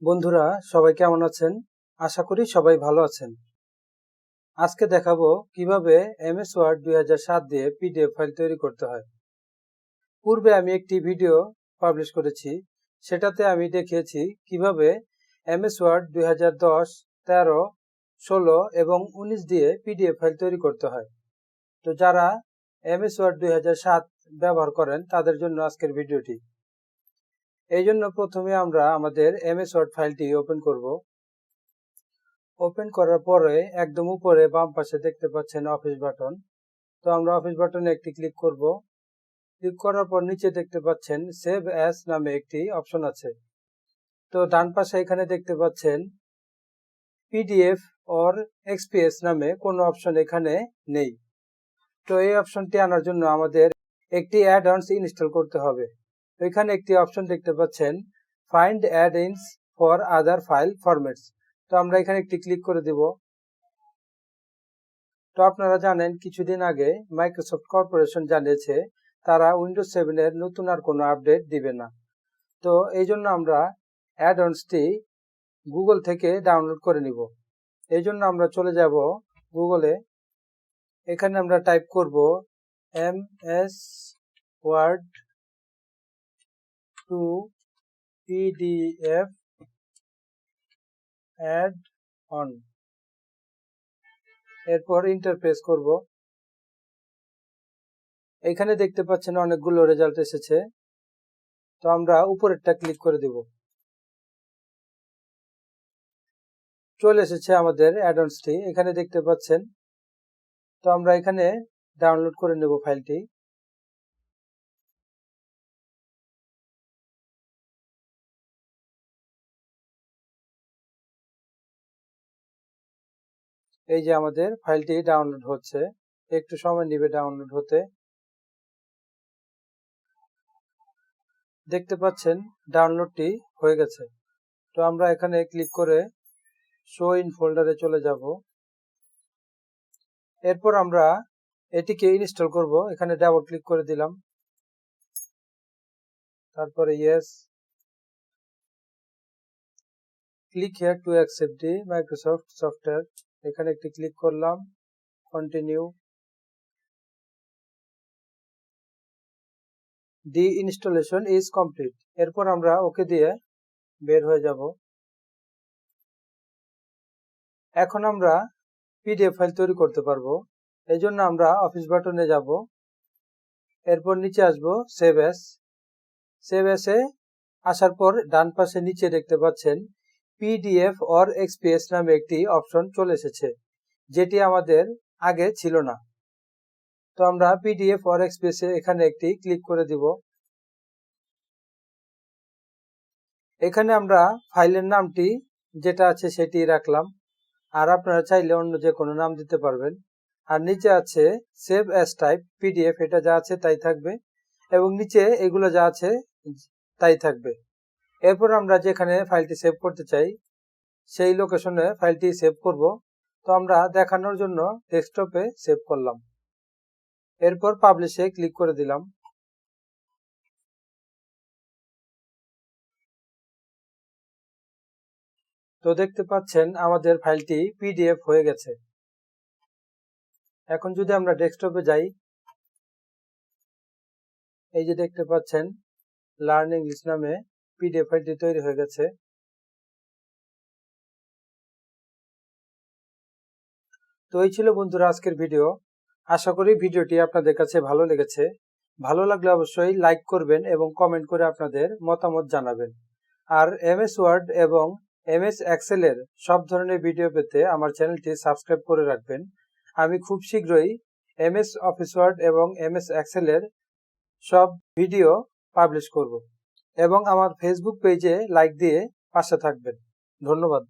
বন্ধুরা সবাই কেমন আছেন? আশা করি সবাই ভালো আছেন। আজকে দেখাবো কিভাবে এমএস ওয়ার্ড 2007 দিয়ে পিডিএফ ফাইল তৈরি করতে হয়। পূর্বে আমি একটি ভিডিও পাবলিশ করেছি, সেটাতে আমি দেখিয়েছি কিভাবে এমএস ওয়ার্ড 2010, 13, 16 এবং 19 দিয়ে পিডিএফ ফাইল তৈরি করতে হয়। তো যারা এমএস ওয়ার্ড 2007 ব্যবহার করেন তাদের জন্য আজকের ভিডিওটি। এই জন্য প্রথমে আমরা আমাদের এমএস ওয়ার্ড ফাইলটি ওপেন করব। ওপেন করার পরে একদম উপরে বাম পাশে দেখতে পাচ্ছেন অফিস বাটন। তো আমরা অফিস বাটনে একটি ক্লিক করব। ক্লিক করার পর নিচে দেখতে পাচ্ছেন সেভ অ্যাজ নামে একটি অপশন আছে। তো ডান পাশে এখানে দেখতে পাচ্ছেন পিডিএফ অর এক্সপিএস নামে কোনো অপশন এখানে নেই। তো এই অপশনটি আনার জন্য আমাদের একটি অ্যাড অনস ইনস্টল করতে হবে। তো এখানে একটি অপশন দেখতে পাচ্ছেন find add ins for other file formats. তো আমরা এখানে একটি ক্লিক করে দেব। তো আপনারা জানেন কিছুদিন আগে মাইক্রোসফট কর্পোরেশন জানিয়েছে তারা উইন্ডোজ 7 এর নতুন আর কোনো আপডেট দিবে না। তো এই জন্য আমরা অ্যাড অনসটি গুগল থেকে ডাউনলোড করে নিব। এই জন্য আমরা চলে যাব গুগলে। এখানে আমরা টাইপ করব MS Word to PDF add on, এরপর এন্টার প্রেস করব। এখানে দেখতে পাচ্ছেন অনেকগুলো রেজাল্ট এসেছে। তো আমরা উপরেরটা ক্লিক করে দেব। চলে এসেছে আমাদের অ্যাডঅনসটি, এখানে দেখতে পাচ্ছেন। তো আমরা এখানে ডাউনলোড করে নেব ফাইলটি। এই যে আমাদের ফাইলটি ডাউনলোড হচ্ছে, একটু সময় নেবে ডাউনলোড হতে। দেখতে পাচ্ছেন ডাউনলোডটি হয়ে গেছে। তো আমরা এখানে ক্লিক করে শো ইন ফোল্ডারে চলে যাব। এরপর আমরা এটিকে ইনস্টল করব। এখানে ডাবল ক্লিক করে দিলাম, তারপরে yes. Click here to accept the Microsoft software, এখানে একটি ক্লিক করলাম, continue. The installation is complete. এরপর আমরা ওকে দিয়ে বের হয়ে যাব। এখন আমরা পিডিএফ ফাইল তৈরি করতে পারবো। এই জন্য আমরা অফিস বাটনে যাব, এরপর নিচে আসব সেভ অ্যাজ। সেভ অ্যাজে আসার পর ডান পাশে নিচে দেখতে পাচ্ছেন পিডিএফ অর এক্সপিএস নামে একটি অপশন চলে এসেছে, যেটি আমাদের আগে ছিল না। তো আমরা পিডিএফ অর এক্সপিএস এখানে একটি ক্লিক করে দিব। এখানে আমরা ফাইলের নামটি যেটা আছে সেটি রাখলাম, আর আপনারা চাইলে অন্য যে কোনো নাম দিতে পারবেন। আর নিচে আছে সেভ অ্যাজ টাইপ পিডিএফ, এটা যা আছে তাই থাকবে, এবং নিচে এগুলো যা আছে তাই থাকবে। এরপর আমরা যেখানে ফাইলটি সেভ করতে চাই সেই লোকেশনে ফাইলটি সেভ করব। তো আমরা দেখানোর জন্য ডেস্কটপে সেভ করলাম, এরপর পাবলিশে ক্লিক করে দিলাম। তো দেখতে পাচ্ছেন আমাদের ফাইলটি পিডিএফ হয়ে গেছে। এখন যদি আমরা ডেস্কটপে যাই, এই যে দেখতে পাচ্ছেন লার্ন ইংলিশ নামে পিডিএফ ফাইলটি তৈরি হয়ে গেছে। তো এই ছিল বন্ধুরা আজকের ভিডিও। আশা করি ভিডিওটি আপনাদের কাছে ভালো লেগেছে। ভালো লাগলে অবশ্যই লাইক করবেন এবং কমেন্ট করে আপনাদের মতামত জানাবেন। আর এমএস ওয়ার্ড এবং এমএস এক্সেল এর সব ধরনের ভিডিও পেতে আমার চ্যানেলটি সাবস্ক্রাইব করে রাখবেন। আমি খুব শীঘ্রই এমএস অফিস ওয়ার্ড এবং এমএস এক্সেল এর সব ভিডিও পাবলিশ করব, এবং আমার ফেসবুক পেজে লাইক দিয়ে পাশে থাকবেন। ধন্যবাদ।